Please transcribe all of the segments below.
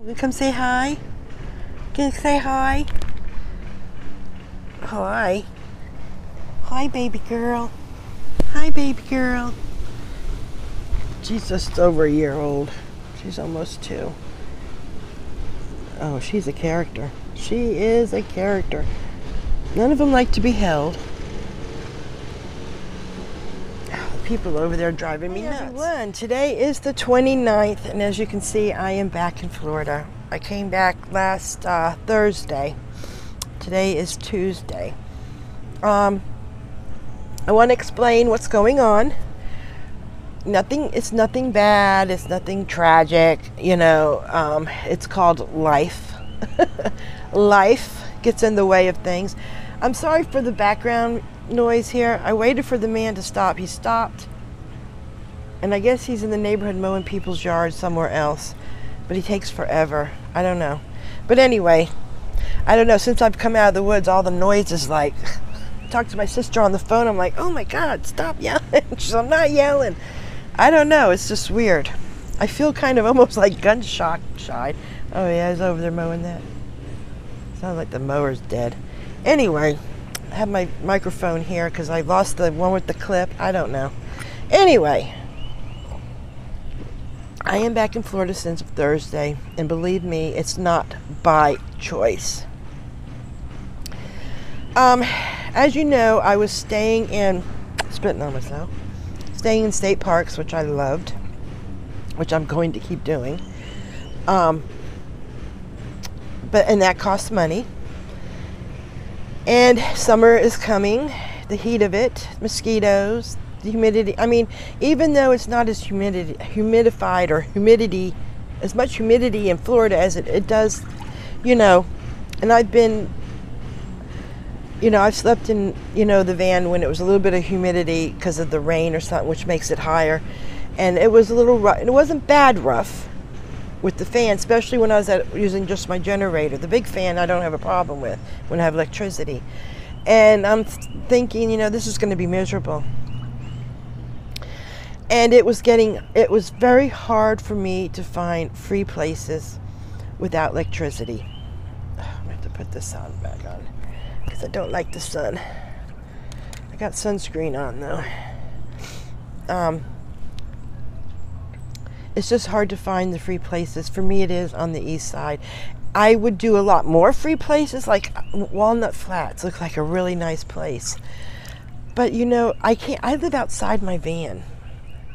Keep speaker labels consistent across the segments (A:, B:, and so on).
A: You come say hi. Can you say hi? Hi. Hi, baby girl. Hi, baby girl. She's just over a year old. She's almost 2. Oh, she's a character. She is a character. None of them like to be held. People over there driving me nuts. Everyone, today is the 29th, and as you can see, I am back in Florida. I came back last Thursday. Today is Tuesday. I want to explain what's going on. It's nothing bad. It's nothing tragic. It's called life. Life gets in the way of things. I'm sorry for the background noise here. I waited for the man to stop. He stopped, and I guess he's in the neighborhood mowing people's yards somewhere else, but he takes forever. I don't know. But anyway, I don't know. Since I've come out of the woods, all the noise is like, talk to my sister on the phone. I'm like, oh my God, stop yelling. She's, I'm not yelling. I don't know. It's just weird. I feel kind of almost like gunshot shy. Oh yeah, he's over there mowing that. Sounds like the mower's dead. Anyway, I have my microphone here because I lost the one with the clip. I don't know. Anyway, I am back in Florida since Thursday, and believe me, it's not by choice. As you know, I was staying in state parks, which I loved, which I'm going to keep doing. And that costs money. And summer is coming, the heat of it, mosquitoes, the humidity. I mean, even though it's not as humidified or as much humidity in Florida as it does, and I've been, I've slept in, the van when it was a little bit of humidity because of the rain or something, which makes it higher. And it was a little rough. It wasn't bad rough with the fan, especially when I was using just my generator. The big fan I don't have a problem with when I have electricity. And I'm thinking, this is going to be miserable. And it was very hard for me to find free places without electricity. I'm going to have to put this on back on because I don't like the sun. I got sunscreen on though. It's just hard to find the free places. For me, it is on the east side. I would do a lot more free places, like Walnut Flats look like a really nice place. But I can't. I live outside my van.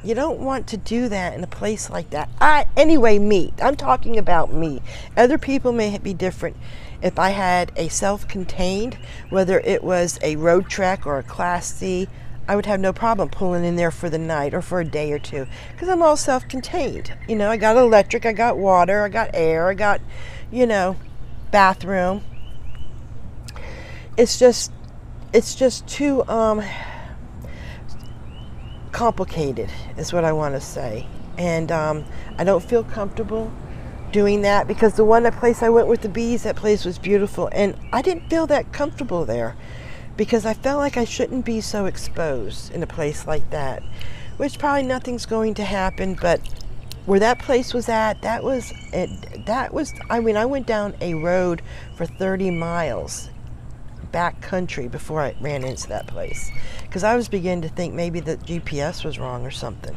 A: You don't want to do that in a place like that. I'm talking about me. Other people may be different. If I had a self-contained, whether it was a road trek or a Class C, I would have no problem pulling in there for the night or for a day or two because I'm all self-contained. I got electric, I got water, I got air, I got, bathroom. It's just too complicated is what I want to say. And I don't feel comfortable doing that because the place I went with the bees, that place was beautiful, and I didn't feel that comfortable there. Because I felt like I shouldn't be so exposed in a place like that, which probably nothing's going to happen. But where that place was at, I went down a road for 30 miles back country before I ran into that place. Because I was beginning to think maybe the GPS was wrong or something.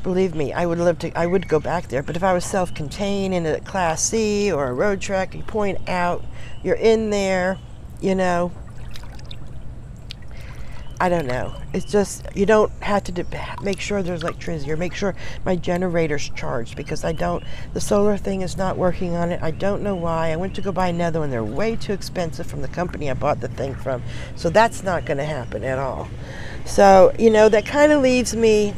A: Believe me, I would go back there. But if I was self-contained in a Class C or a road trek, you point out, you're in there, I don't know. It's just, you don't have to make sure there's electricity or make sure my generator's charged because the solar thing is not working on it. I don't know why. I went to go buy another one. They're way too expensive from the company I bought the thing from. So that's not going to happen at all. So, that kind of leaves me,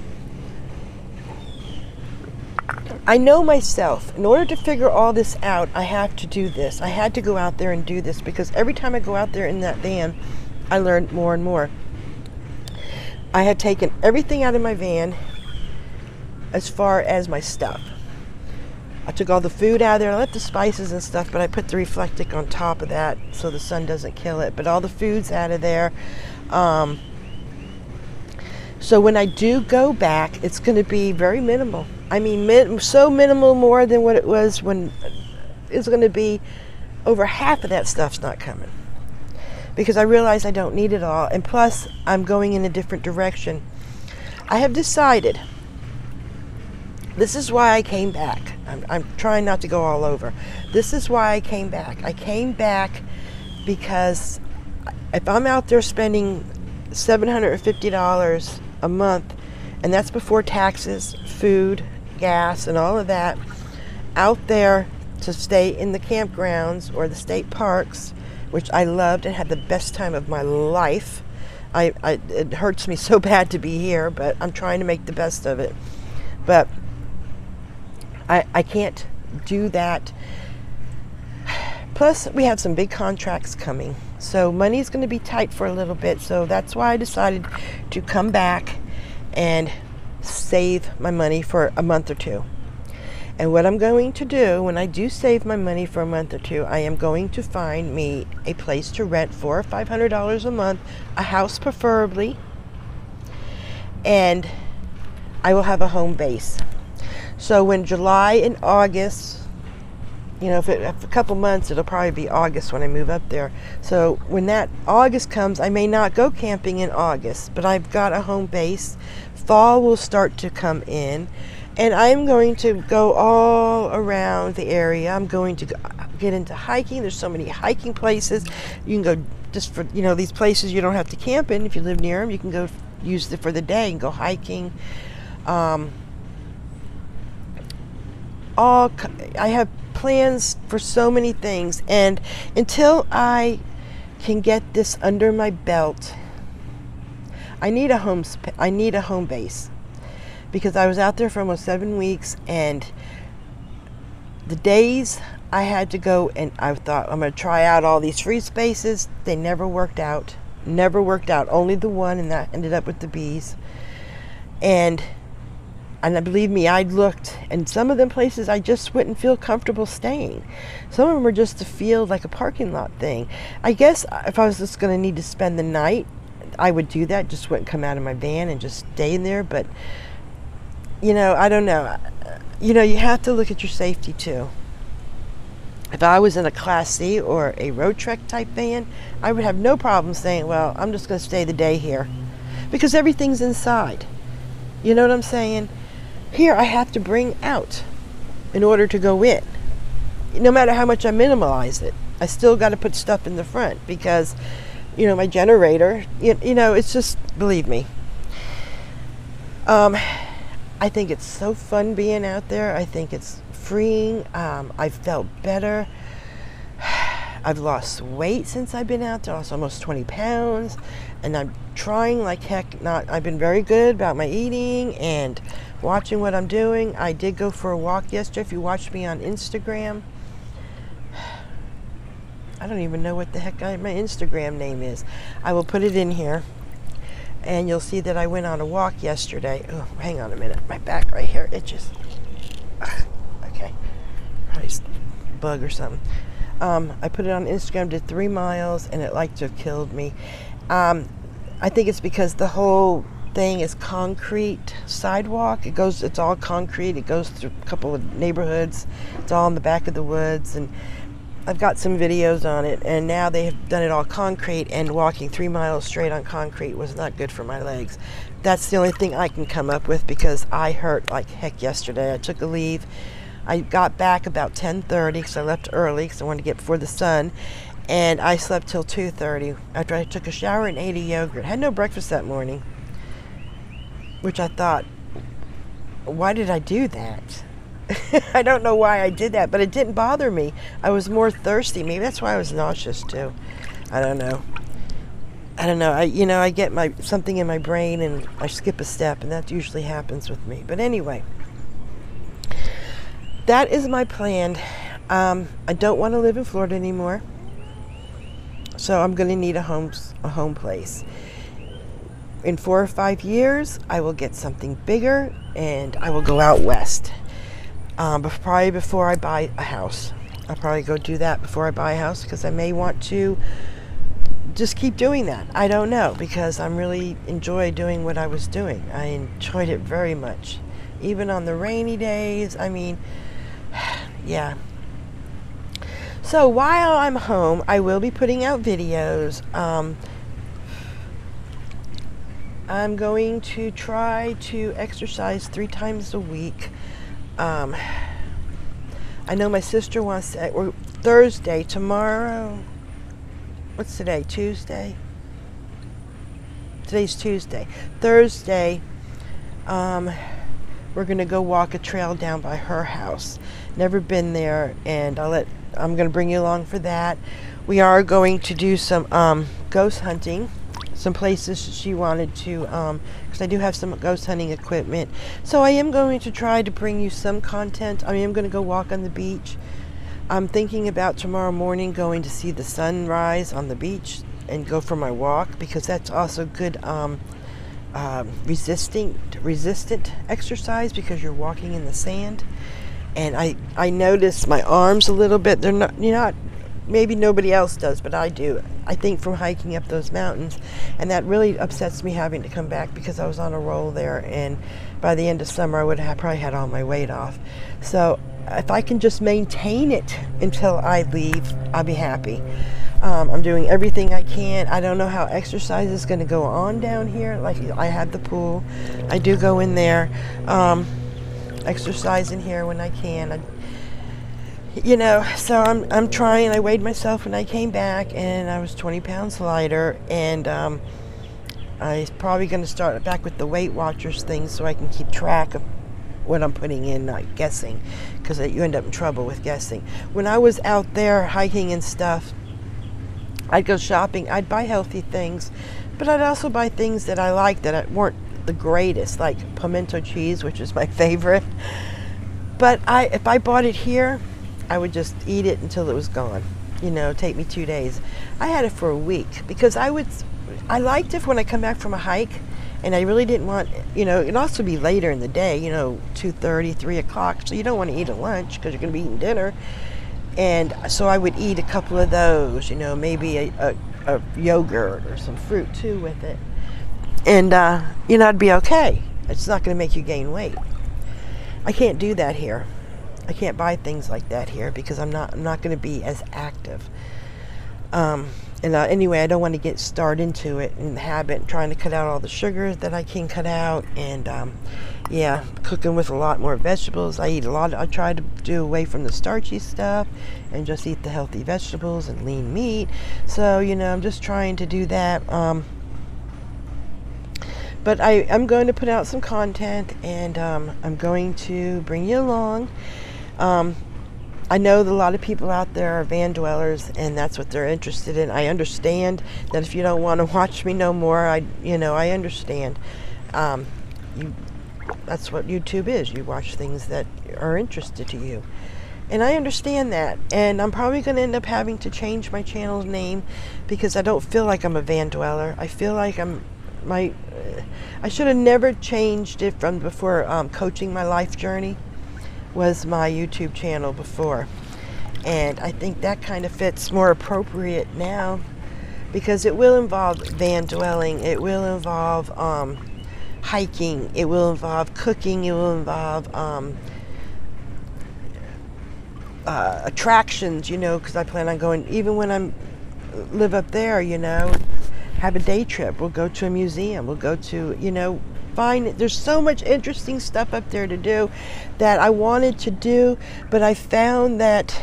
A: I know myself. In order to figure all this out, I have to do this. I had to go out there and do this because every time I go out there in that van, I learn more and more. I had taken everything out of my van as far as my stuff. I took all the food out of there. I left the spices and stuff, but I put the reflectic on top of that so the sun doesn't kill it. But all the food's out of there. So when I do go back, it's going to be very minimal. I mean, so minimal more than what it was when it's going to be over half of that stuff's not coming. Because I realize I don't need it all. And plus, I'm going in a different direction. I have decided, this is why I came back. I'm trying not to go all over. This is why I came back. I came back because if I'm out there spending $750 a month, and that's before taxes, food, gas, and all of that, out there to stay in the campgrounds or the state parks, which I loved and had the best time of my life. It hurts me so bad to be here, but I'm trying to make the best of it. But I can't do that. Plus, we have some big contracts coming. So money's going to be tight for a little bit. So that's why I decided to come back and save my money for a month or two. And what I'm going to do when I do save my money for a month or two, I am going to find me a place to rent $400 or $500 a month, a house preferably, and I will have a home base. So when July and August, you know, if a couple months, it'll probably be August when I move up there. So when that August comes, I may not go camping in August, but I've got a home base. Fall will start to come in, and I'm going to go all around the area. I'm going to get into hiking. There's so many hiking places. You can go just for, you know, these places you don't have to camp in. If you live near them, you can go use it for the day and go hiking. I have plans for so many things, and until I can get this under my belt, I need a home base, because I was out there for almost 7 weeks, and the days I had to go, and I thought I'm going to try out all these free spaces. They never worked out. Only the one, and that ended up with the bees. And believe me, I looked, and some of them places I just wouldn't feel comfortable staying. Some of them are just to feel like a parking lot thing. I guess if I was just going to need to spend the night, I would do that. Just wouldn't come out of my van and just stay in there. But, you know, I don't know. You know, you have to look at your safety too. If I was in a Class C or a road trek type van, I would have no problem saying, well, I'm just going to stay the day here, because everything's inside. You know what I'm saying? Here I have to bring out in order to go in. No matter how much I minimalize it, I still got to put stuff in the front, because, you know, my generator, you know, it's just, believe me. I think it's so fun being out there. I think it's freeing. I've felt better. I've lost weight since I've been out there. I lost almost 20 pounds, and I'm trying like heck not. I've been very good about my eating and watching what I'm doing. I did go for a walk yesterday. If you watched me on Instagram, I don't even know what the heck my Instagram name is. I will put it in here, and you'll see that I went on a walk yesterday. Oh, hang on a minute. My back right here itches. Okay. Probably a bug or something. I put it on Instagram, did 3 miles, and it like to have killed me. I think it's because the whole thing is concrete sidewalk. It's all concrete. It goes through a couple of neighborhoods. It's all in the back of the woods, and I've got some videos on it, and now they have done it all concrete, and walking 3 miles straight on concrete was not good for my legs. That's the only thing I can come up with, because I hurt like heck yesterday. I took a leave. I got back about 10:30 because I left early because I wanted to get before the sun, and I slept till 2:30 after I took a shower and ate a yogurt. Had no breakfast that morning, which I thought, why did I do that? I don't know why I did that, but it didn't bother me. I was more thirsty. Maybe that's why I was nauseous too. I don't know. I get something in my brain and I skip a step, and that usually happens with me. But anyway, that is my plan. I don't want to live in Florida anymore, so I'm going to need a home place. In 4 or 5 years, I will get something bigger, and I will go out west. Probably before I buy a house. I'll probably go do that before I buy a house, because I may want to just keep doing that. I don't know, because I really enjoy doing what I was doing. I enjoyed it very much. even on the rainy days. I mean, yeah. So while I'm home, I will be putting out videos. I'm going to try to exercise 3 times a week. I know my sister wants to, or Thursday, tomorrow. What's today? Tuesday? Today's Tuesday. Thursday, we're going to go walk a trail down by her house. Never been there, and I'm going to bring you along for that. We are going to do some ghost hunting. Some places she wanted to, because I do have some ghost hunting equipment. So I am going to try to bring you some content. I am going to go walk on the beach. I'm thinking about tomorrow morning going to see the sunrise on the beach and go for my walk, because that's also good resistant exercise, because you're walking in the sand. And I notice my arms a little bit. They're not, maybe nobody else does, but I do. I think from hiking up those mountains, and that really upsets me having to come back, because I was on a roll there, and by the end of summer I would have probably had all my weight off. So if I can just maintain it until I leave, I'll be happy. I'm doing everything I can. I don't know how exercise is going to go on down here. Like, I have the pool. I do go in there, exercise in here when I can. So I'm trying. I weighed myself when I came back, and I was 20 pounds lighter, and I'm probably going to start back with the Weight Watchers thing, so I can keep track of what I'm putting in, not guessing, because you end up in trouble with guessing. When I was out there hiking and stuff, I'd go shopping. I'd buy healthy things, but I'd also buy things that I liked that weren't the greatest, like pimento cheese, which is my favorite. But if I bought it here, I would just eat it until it was gone. Take me 2 days. I had it for a week, because I liked it when I come back from a hike, and I really didn't want, it'd also be later in the day, 2:30, 3 o'clock, so you don't want to eat at lunch, because you're going to be eating dinner. And so I would eat a couple of those, maybe a yogurt or some fruit too with it. And, I'd be okay. It's not going to make you gain weight. I can't do that here. I can't buy things like that here, because I'm not going to be as active. Anyway, I don't want to start into it in the habit, trying to cut out all the sugars that I can cut out, and cooking with a lot more vegetables. I try to do away from the starchy stuff and just eat the healthy vegetables and lean meat. So I'm just trying to do that. But I'm going to put out some content, and I'm going to bring you along. I know that a lot of people out there are van dwellers, and that's what they're interested in. I understand that if you don't want to watch me no more, I understand. That's what YouTube is. You watch things that are interested to you. And I understand that. And I'm probably going to end up having to change my channel's name, because I don't feel like I'm a van dweller. I feel like I should have never changed it from before. Coaching My Life Journey was my YouTube channel before, and I think that kind of fits more appropriate now, because it will involve van dwelling, it will involve hiking, it will involve cooking, it will involve attractions, because I plan on going, even when I live up there, have a day trip. We'll go to a museum, we'll go to, there's so much interesting stuff up there to do that I wanted to do, but I found that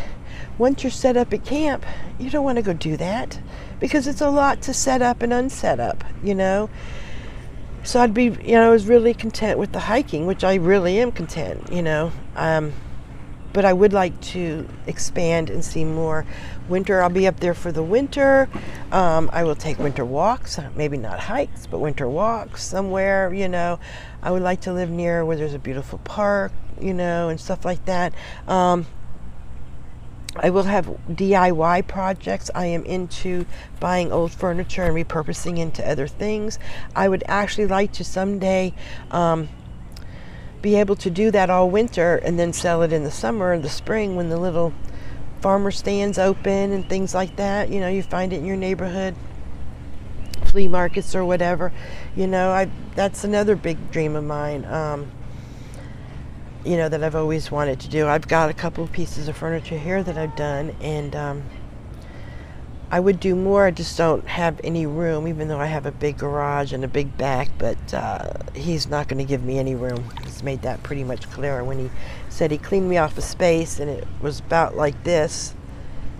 A: once you're set up at camp, you don't want to go do that, because it's a lot to set up and unset up, So I'd be, I was really content with the hiking, which I really am content, but I would like to expand and see more. Winter, I'll be up there for the winter. I will take winter walks, maybe not hikes, but winter walks somewhere, I would like to live near where there's a beautiful park, and stuff like that. I will have DIY projects. I am into buying old furniture and repurposing into other things. I would actually like to someday be able to do that all winter, and then sell it in the summer and the spring when the little farmer stands open and things like that. You find it in your neighborhood, flea markets or whatever. That's another big dream of mine. you know, that I've always wanted to do. I've got a couple of pieces of furniture here that I've done, and I would do more. I just don't have any room, even though I have a big garage and a big back, but he's not going to give me any room. He's made that pretty much clear when he said he cleaned me off of space, and it was about like this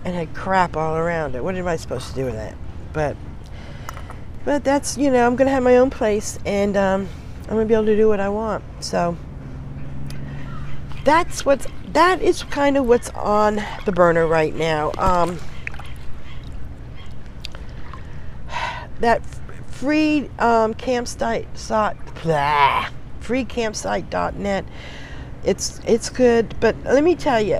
A: and had crap all around it. What am I supposed to do with that? But that's, you know, I'm going to have my own place, and I'm going to be able to do what I want. So that is kind of what's on the burner right now. That free freecampsite.net, it's good, but let me tell you,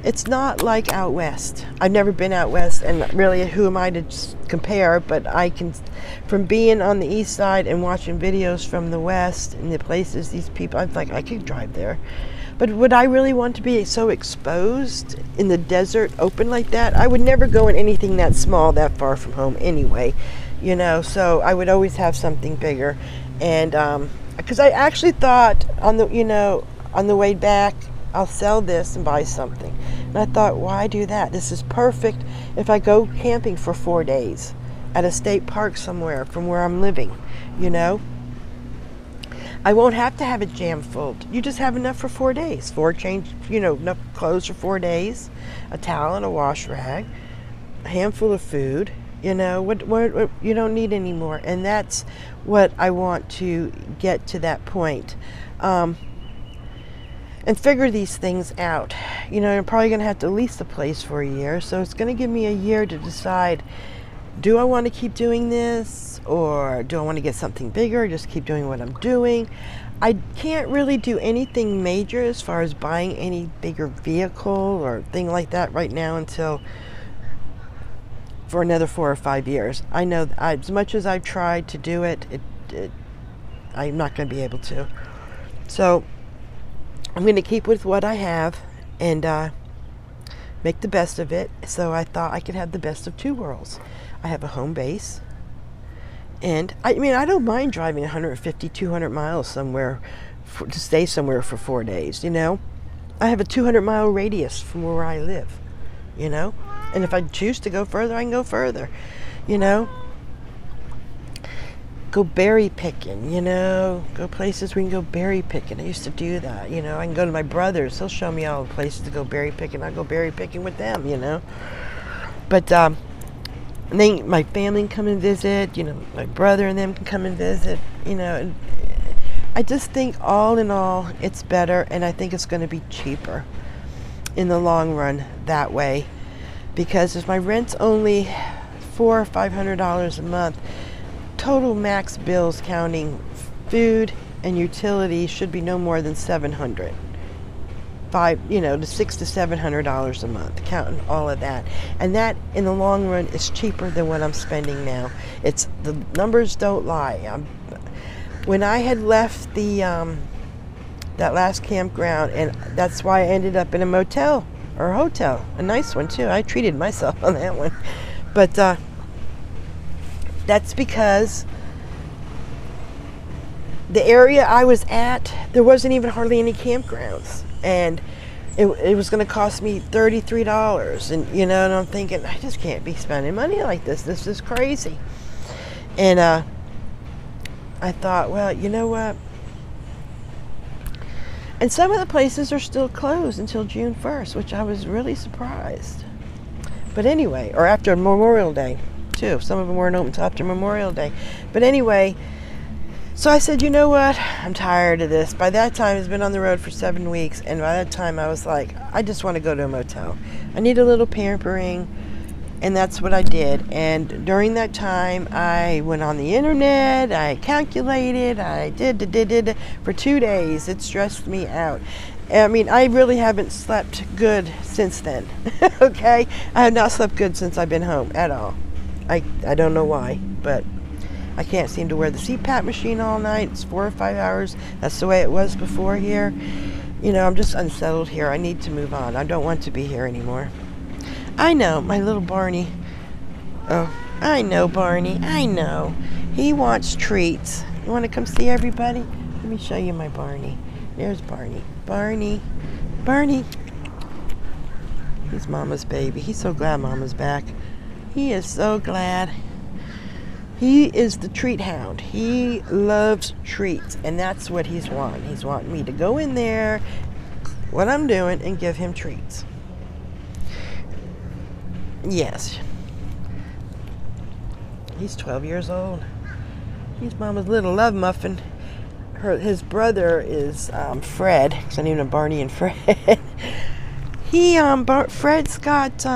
A: it's not like out west. I've never been out west, and really, who am I to compare? But I can, from being on the east side and watching videos from the west and the places these people, I'm like, I could drive there. But would I really want to be so exposed in the desert, open like that? I would never go in anything that small, that far from home anyway, you know, so I would always have something bigger. And because I actually thought on the, you know, on the way back, I'll sell this and buy something. And I thought, why do that? This is perfect if I go camping for 4 days at a state park somewhere from where I'm living, you know. I won't have to have it jam full. You just have enough for 4 days. Enough clothes for 4 days, a towel and a wash rag, a handful of food. You know, what you don't need any more. And that's what I want to get to, that point. And figure these things out. You know, I'm probably going to have to lease the place for a year. So it's going to give me a year to decide, do I want to keep doing this, or do I want to get something bigger, or just keep doing what I'm doing? I can't really do anything major as far as buying any bigger vehicle or thing like that right now until for another 4 or 5 years. I know as much as I've tried to do it, I'm not going to be able to. So I'm going to keep with what I have and make the best of it. So I thought I could have the best of two worlds. I have a home base, and I mean, I don't mind driving 150, 200 miles somewhere to stay somewhere for 4 days, you know. I have a 200-mile radius from where I live, you know. And if I choose to go further, I can go further, you know. Go berry picking, you know. Go places we can go berry picking. I used to do that, you know. I can go to my brother's. He'll show me all the places to go berry picking. I go berry picking with them, you know. But and then my family can come and visit, you know, my brother and them can come and visit, you know. And I just think all in all, it's better, and I think it's going to be cheaper in the long run that way. Because if my rent's only $400 or $500 a month, total max bills counting food and utilities should be no more than $700. To $600 to $700 a month, counting all of that. And that, in the long run, is cheaper than what I'm spending now. The numbers don't lie. When I had left that last campground, and that's why I ended up in a motel or hotel, a nice one too. I treated myself on that one, but that's because the area I was at, there wasn't even hardly any campgrounds. And it was going to cost me $33, and you know, and I'm thinking, I just can't be spending money like this. This is crazy. And I thought, well, you know what? And some of the places are still closed until June 1st, which I was really surprised. But anyway, or after Memorial Day too. Some of them weren't open until after Memorial Day. But anyway. So I said, you know what, I'm tired of this. By that time, it's been on the road for 7 weeks, and by that time I was like, I just want to go to a motel. I need a little pampering, and that's what I did. And during that time, I went on the internet, I calculated, I did. For 2 days, it stressed me out. I mean, I really haven't slept good since then, okay? I have not slept good since I've been home at all. I don't know why, but I can't seem to wear the CPAP machine all night. It's 4 or 5 hours. That's the way it was before here. You know, I'm just unsettled here. I need to move on. I don't want to be here anymore. I know, my little Barney. Oh, I know, Barney. I know. He wants treats. You want to come see everybody? Let me show you my Barney. There's Barney. Barney. Barney. He's Mama's baby. He's so glad Mama's back. He is so glad. He is the treat hound. He loves treats, and that's what he's wanting. He's wanting me to go in there, what I'm doing, and give him treats. Yes. He's 12 years old. He's Mama's little love muffin. His brother is Fred, because I named him Barney and Fred. Fred's got,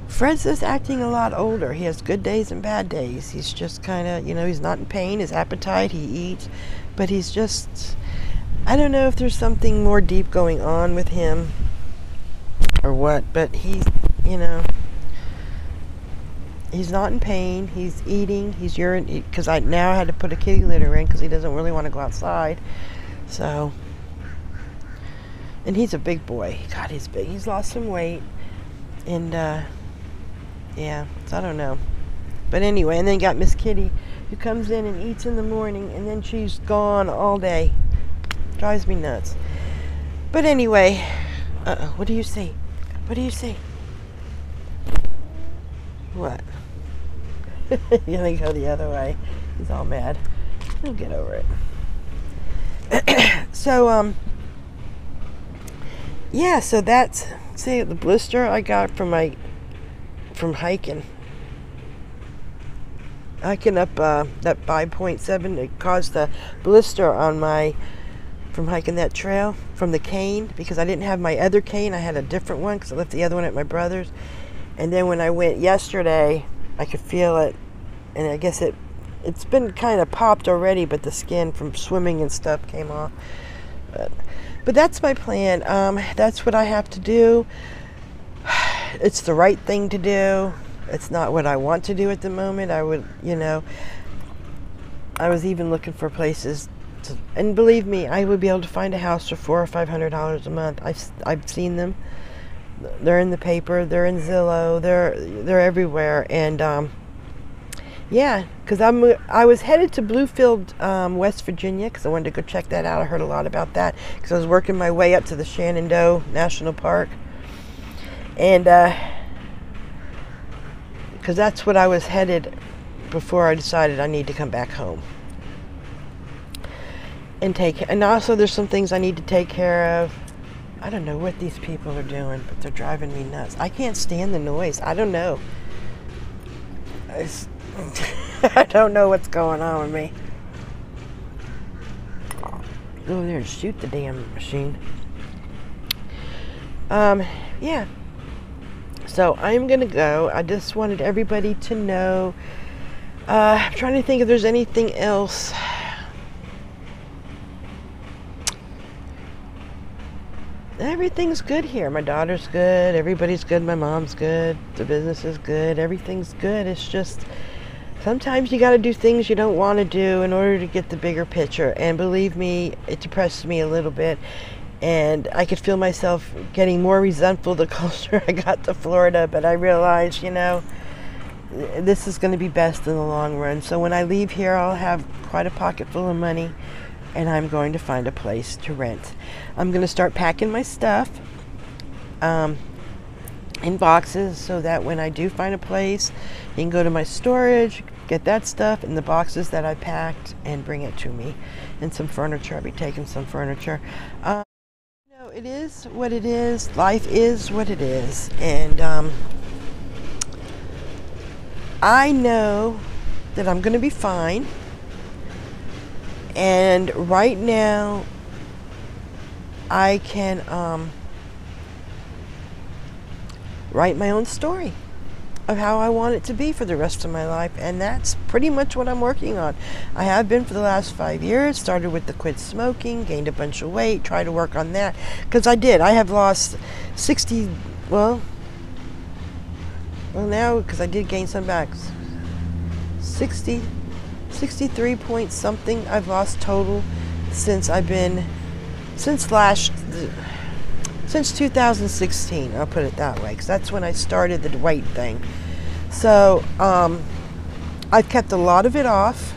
A: Fred's just acting a lot older. He has good days and bad days. He's just kind of, he's not in pain. His appetite, he eats. But he's just, I don't know if there's something more deep going on with him or what. But he's, he's not in pain. He's eating. He's urinating. Because I now had to put a kitty litter in because he doesn't really want to go outside. So, and he's a big boy. God, he's big. He's lost some weight. And, yeah, so I don't know. But anyway, and then got Miss Kitty, who comes in and eats in the morning, and then she's gone all day. Drives me nuts. But anyway, what do you see? What do you see? What? You're gonna go the other way. He's all mad. He'll get over it. So, yeah, so that's, see, the blister I got from hiking up that 5.7. It caused the blister on from hiking that trail from the cane, because I didn't have my other cane. I had a different one because I left the other one at my brother's. And then when I went yesterday, I could feel it, and I guess it's been kind of popped already, but the skin from swimming and stuff came off. But that's my plan. That's what I have to do. It's the right thing to do. It's not what I want to do at the moment. I would, I was even looking for places to, and believe me, I would be able to find a house for $400 or $500 a month. I've seen them. They're in the paper. They're in Zillow. They're everywhere. And yeah, because I was headed to Bluefield, West Virginia, because I wanted to go check that out. I heard a lot about that because I was working my way up to the Shenandoah National Park. And because that's what I was headed before I decided I need to come back home. And also there's some things I need to take care of. I don't know what these people are doing, but they're driving me nuts. I can't stand the noise. I don't know. I don't know what's going on with me. Go over there and shoot the damn machine. Yeah. So I'm going to go. I just wanted everybody to know. I'm trying to think if there's anything else. Everything's good here. My daughter's good. Everybody's good. My mom's good. The business is good. Everything's good. It's just sometimes you got to do things you don't want to do in order to get the bigger picture. And believe me, it depresses me a little bit. And I could feel myself getting more resentful the closer I got to Florida. But I realized, this is going to be best in the long run. So when I leave here, I'll have quite a pocket full of money. And I'm going to find a place to rent. I'm going to start packing my stuff in boxes so that when I do find a place, you can go to my storage, get that stuff in the boxes that I packed, and bring it to me. And some furniture. I'll be taking some furniture. It is what it is. Life is what it is. And I know that I'm going to be fine. And right now, I can write my own story of how I want it to be for the rest of my life. And that's pretty much what I'm working on. I have been for the last 5 years. Started with the quit smoking, gained a bunch of weight, tried to work on that. Because I did. I have lost 60, well now, because I did gain some back. 63 point something I've lost total since 2016. I'll put it that way, because that's when I started the weight thing. So I've kept a lot of it off.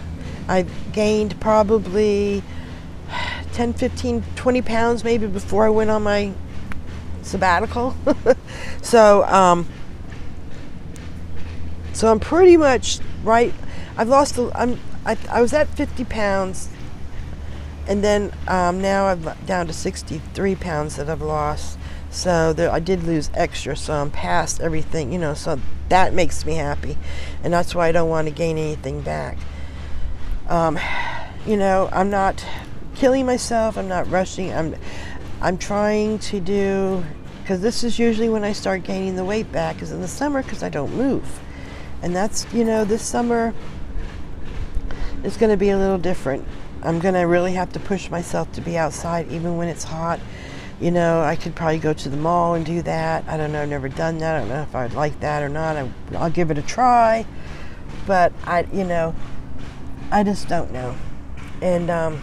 A: I've gained probably 10, 15, 20 pounds maybe before I went on my sabbatical. So I'm pretty much right. I've lost, I was at 50 pounds, and then now I'm down to 63 pounds that I've lost. So I did lose extra, so I'm past everything, you know, so that makes me happy. And that's why I don't want to gain anything back. You know, I'm not killing myself, I'm not rushing, I'm trying to do, because this is usually when I start gaining the weight back, is in the summer, because I don't move. And that's, you know, this summer is going to be a little different. I'm going to really have to push myself to be outside even when it's hot. You know, I could probably go to the mall and do that. I don't know, I've never done that. I don't know if I'd like that or not. I'll give it a try. But you know, I just don't know. And I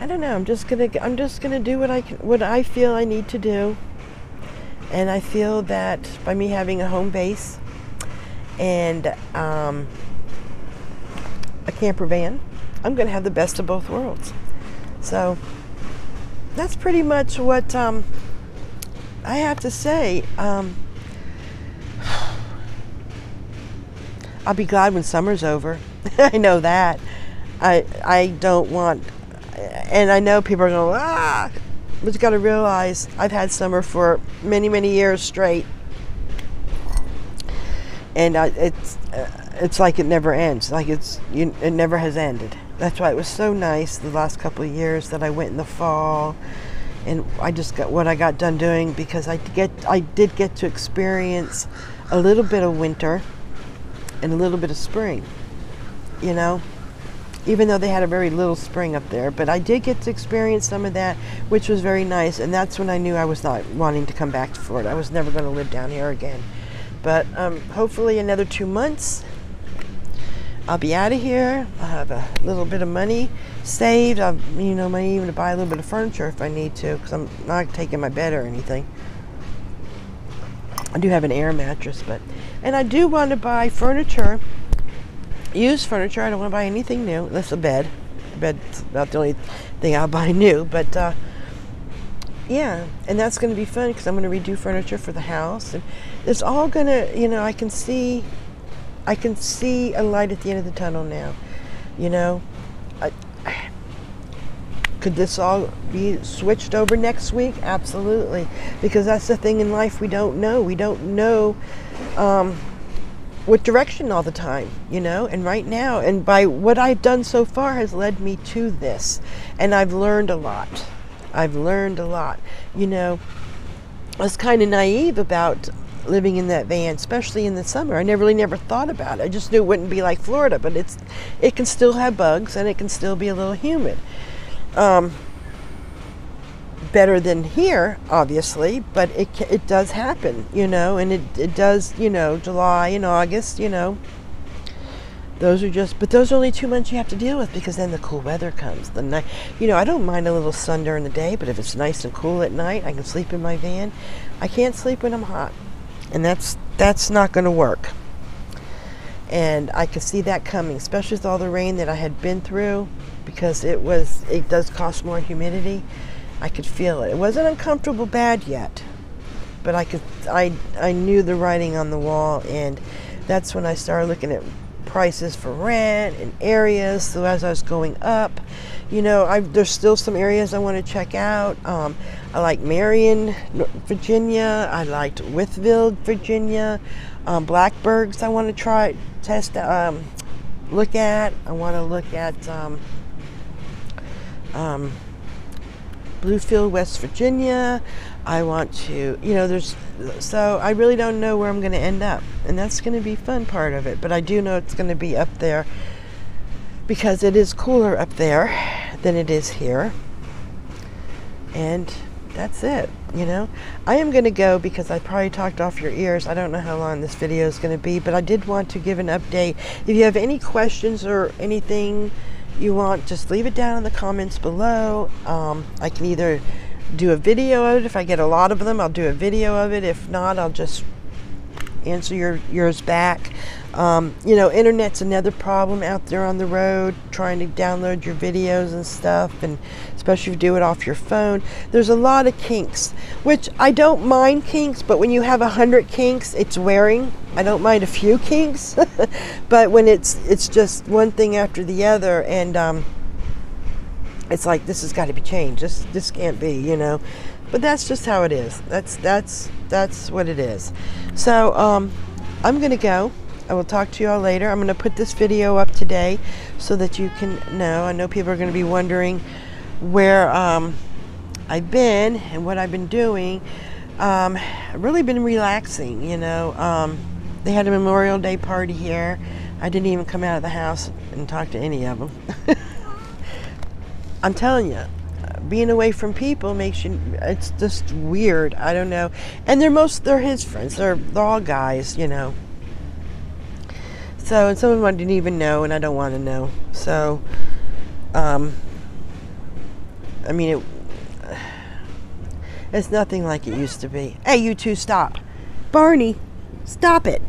A: don't know. I'm just gonna do what I feel I need to do. And I feel that by me having a home base and a camper van, I'm gonna have the best of both worlds. So that's pretty much what I have to say. I'll be glad when summer's over. I know that. I don't want, and I know people are going, but you got to realize I've had summer for many, many years straight, and it's like it never ends. Like it never has ended. That's why it was so nice the last couple of years that I went in the fall, and I just got what I got done doing, because I did get to experience a little bit of winter and a little bit of spring, you know, even though they had a very little spring up there, but I did get to experience some of that, which was very nice. And that's when I knew I was not wanting to come back to Florida. I was never going to live down here again. But hopefully another 2 months I'll be out of here. I'll have a little bit of money saved. You know, money even to buy a little bit of furniture if I need to, because I'm not taking my bed or anything. I do have an air mattress, and I do want to buy furniture, used furniture. I don't want to buy anything new, unless a bed. The bed's about the only thing I'll buy new, but yeah, and that's going to be fun, because I'm going to redo furniture for the house, and it's all going to, you know, I can see a light at the end of the tunnel now, you know. Could this all be switched over next week? Absolutely, because that's the thing in life, we don't know. We don't know what direction all the time, you know. And right now, and by what I've done so far has led me to this, and I've learned a lot. You know, I was kind of naive about living in that van, especially in the summer. I never thought about it. I just knew it wouldn't be like Florida, but it can still have bugs, and it can still be a little humid. Better than here, obviously, but it does happen, you know, and it does, you know, July and August, you know, those are only 2 months you have to deal with, because then the cool weather comes. The night, you know, I don't mind a little sun during the day, but if it's nice and cool at night, I can sleep in my van. I can't sleep when I'm hot, and that's not going to work. And I could see that coming, especially with all the rain that I had been through, because it does cause more humidity. I could feel it. It wasn't uncomfortable bad yet, but I knew the writing on the wall, and that's when I started looking at prices for rent and areas. So as I was going up, you know, there's still some areas I want to check out. I like Marion, Virginia. I liked Wytheville, Virginia. Blackburgs I want to look at. I want to look at Bluefield, West Virginia. I want to, you know, so I really don't know where I'm going to end up, and that's going to be fun part of it. But I do know it's going to be up there, because it is cooler up there than it is here. And that's it, you know. I am going to go, because I probably talked off your ears. I don't know how long this video is going to be, but I did want to give an update. If you have any questions or anything you want, just leave it down in the comments below. I can either do a video of it. If I get a lot of them, I'll do a video of it. If not, I'll just answer yours back. You know, internet's another problem out there on the road, trying to download your videos and stuff, and especially if you do it off your phone. There's a lot of kinks, which I don't mind kinks, but when you have 100 kinks, it's wearing. I don't mind a few kinks, but when it's just one thing after the other, and it's like, this has got to be changed. This can't be, you know. But that's just how it is. That's what it is. So I'm gonna go. I will talk to you all later. I'm gonna put this video up today so that you can know. I know people are gonna be wondering where I've been and what I've been doing. I've really been relaxing, you know. They had a Memorial Day party here. I didn't even come out of the house and talk to any of them. I'm telling you, being away from people makes you, it's just weird. I don't know. And they're his friends. They're all guys, you know. So, and some of them I didn't even know, and I don't want to know. So, I mean, it's nothing like it used to be. Hey, you two, stop. Barney, stop it.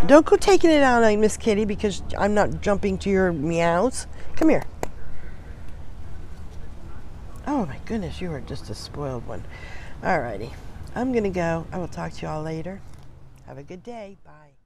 A: Don't go taking it out on Miss Kitty because I'm not jumping to your meows. Come here. Oh my goodness, you are just a spoiled one. Alrighty, I'm gonna go. I will talk to you all later. Have a good day. Bye.